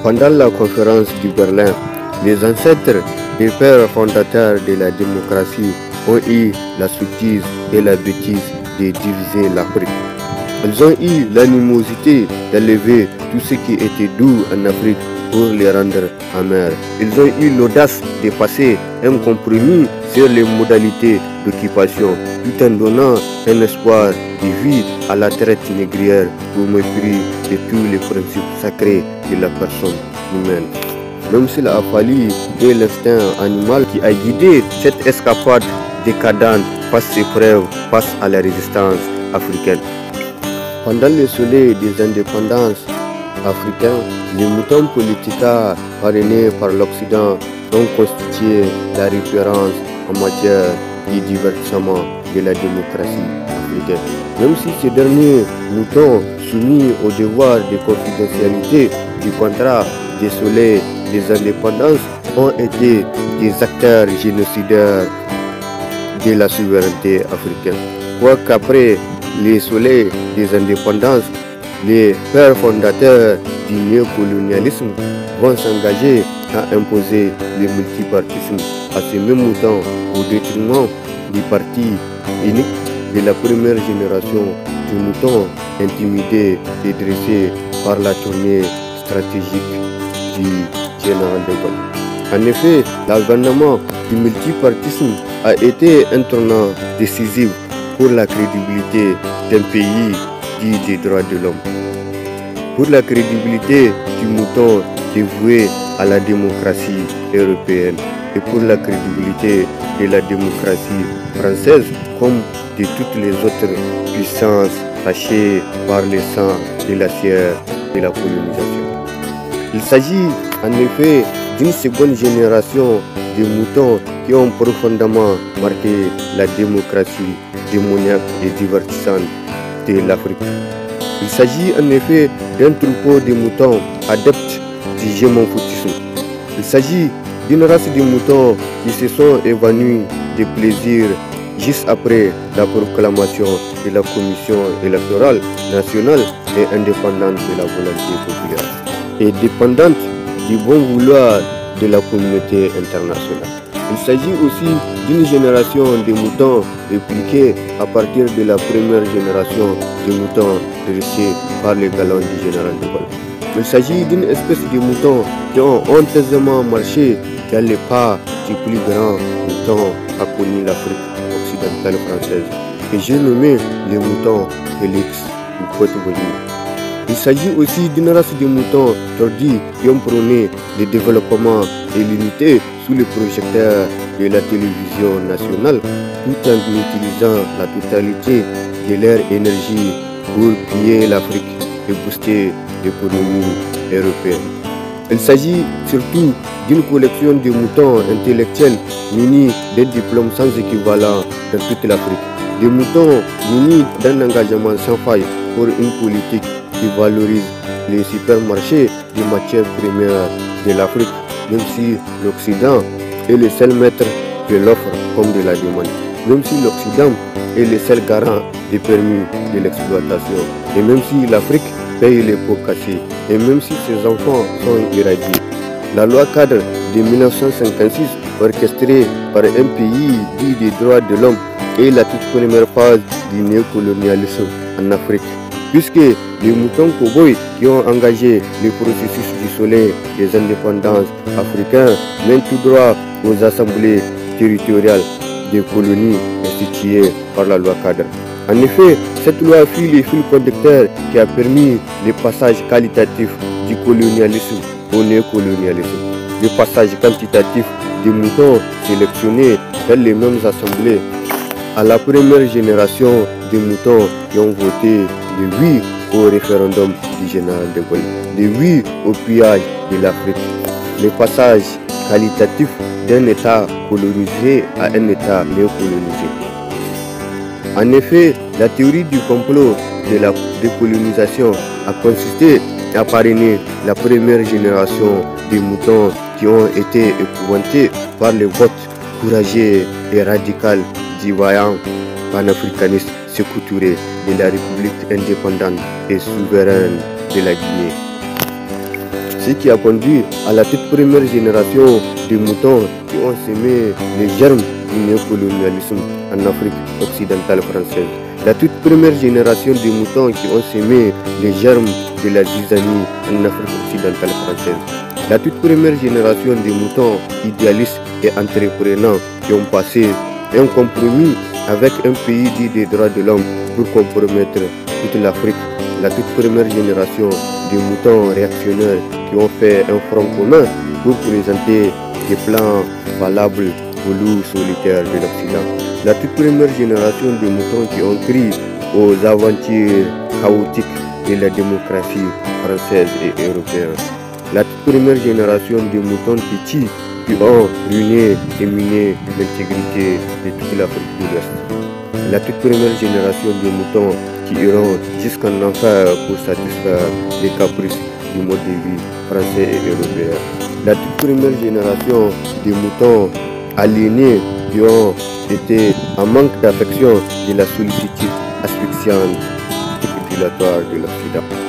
Pendant la conférence du Berlin, les ancêtres des pères fondateurs de la démocratie ont eu la sottise et la bêtise de diviser l'Afrique. Ils ont eu l'animosité d'enlever tout ce qui était doux en Afrique pour les rendre amers. Ils ont eu l'audace de passer un compromis sur les modalités d'occupation, tout en donnant un espoir de vie à la traite négrière au mépris de tous les principes sacrés de la personne humaine. Même s'il a fallu que l'instinct animal qui a guidé cette escapade décadente fasse ses preuves face à la résistance africaine. Pendant le soleil des indépendances africaines, les moutons politiques parrainés par l'Occident ont constitué la référence en matière de divertissement de la démocratie africaine. Même si ces derniers moutons soumis au devoir de confidentialité du contrat des soleils des indépendances ont été des acteurs génocidaires de la souveraineté africaine. Quoiqu'après les soleils des indépendances, les pères fondateurs du néocolonialisme vont s'engager à imposer le multipartisme à ces mêmes moutons au détriment du parti unique de la première génération de moutons intimidés et dressés par la tournée stratégique du général de Gaulle. En effet, l'avènement du multipartisme a été un tournant décisif pour la crédibilité d'un pays dit des droits de l'homme. Pour la crédibilité du mouton dévoué à la démocratie européenne et pour la crédibilité de la démocratie française comme de toutes les autres puissances tachées par le sang de la chair de la colonisation. Il s'agit en effet d'une seconde génération de moutons qui ont profondément marqué la démocratie démoniaque et divertissante de l'Afrique. Il s'agit en effet d'un troupeau de moutons adeptes du gémophotisme. Il s'agit d'une race de moutons qui se sont évanouis de plaisir juste après la proclamation de la Commission électorale nationale et indépendante de la volonté populaire et dépendante du bon vouloir de la communauté internationale. Il s'agit aussi d'une génération de moutons répliqués à partir de la première génération de moutons dressés par les galons du général de Gaulle. Il s'agit d'une espèce de moutons qui ont honteusement marché dans les pas du plus grand mouton qu'a connu l'Afrique occidentale française, que j'ai nommé les moutons Félix ou Côte-Bonny. Il s'agit aussi d'une race de moutons tordus qui ont prôné le développement et l'unité sous le projecteur de la télévision nationale, tout en utilisant la totalité de leur énergie pour piller l'Afrique et booster l'économie européenne. Il s'agit surtout d'une collection de moutons intellectuels munis d'un diplôme sans équivalent dans toute l'Afrique. Des moutons munis d'un engagement sans faille pour une politique qui valorise les supermarchés de matières premières de l'Afrique, même si l'Occident est le seul maître de l'offre comme de la demande, même si l'Occident est le seul garant des permis de l'exploitation, et même si l'Afrique paye les pots cassés, et même si ses enfants sont irradiés. La loi cadre de 1956, orchestrée par un pays dit des droits de l'homme, est la toute première phase du néocolonialisme en Afrique, puisque les moutons cow-boys qui ont engagé le processus du soleil des indépendances africains mènent tout droit aux assemblées territoriales des colonies instituées par la loi cadre. En effet, cette loi fut le fil conducteur qui a permis le passage qualitatif du colonialisme au néocolonialisme, le passage quantitatif des moutons sélectionnés dans les mêmes assemblées à la première génération de moutons qui ont voté le oui au référendum du général de Gaulle, le oui au pillage de l'Afrique, le passage qualitatif d'un État colonisé à un État néocolonisé. En effet, la théorie du complot de la décolonisation a consisté à parrainer la première génération de moutons qui ont été épouvantés par le vote courageux et radical du vaillant panafricaniste Sékou Touré de la République indépendante et souveraine de la Guinée. ce qui a conduit à la toute première génération de moutons qui ont semé les germes du néocolonialisme en Afrique occidentale française. La toute première génération de moutons qui ont semé les germes de la zizanie en Afrique occidentale française. La toute première génération de moutons idéalistes et entreprenants qui ont passé un compromis avec un pays dit des droits de l'homme pour compromettre toute l'Afrique. La toute première génération de moutons réactionnaires qui ont fait un front commun pour présenter des plans valables aux loups solitaires de l'Occident. La toute première génération de moutons qui ont crié aux aventures chaotiques de la démocratie française et européenne. La toute première génération de moutons petits qui ont ruiné et miné l'intégrité de toute l'Afrique de l'Ouest. La toute première génération de moutons qui iront jusqu'en enfer pour satisfaire les caprices du mode de vie français et européen. La toute première génération de moutons aliénés qui ont été en manque d'affection de la sollicitude asphyxiante et dilatoire de l'Occident.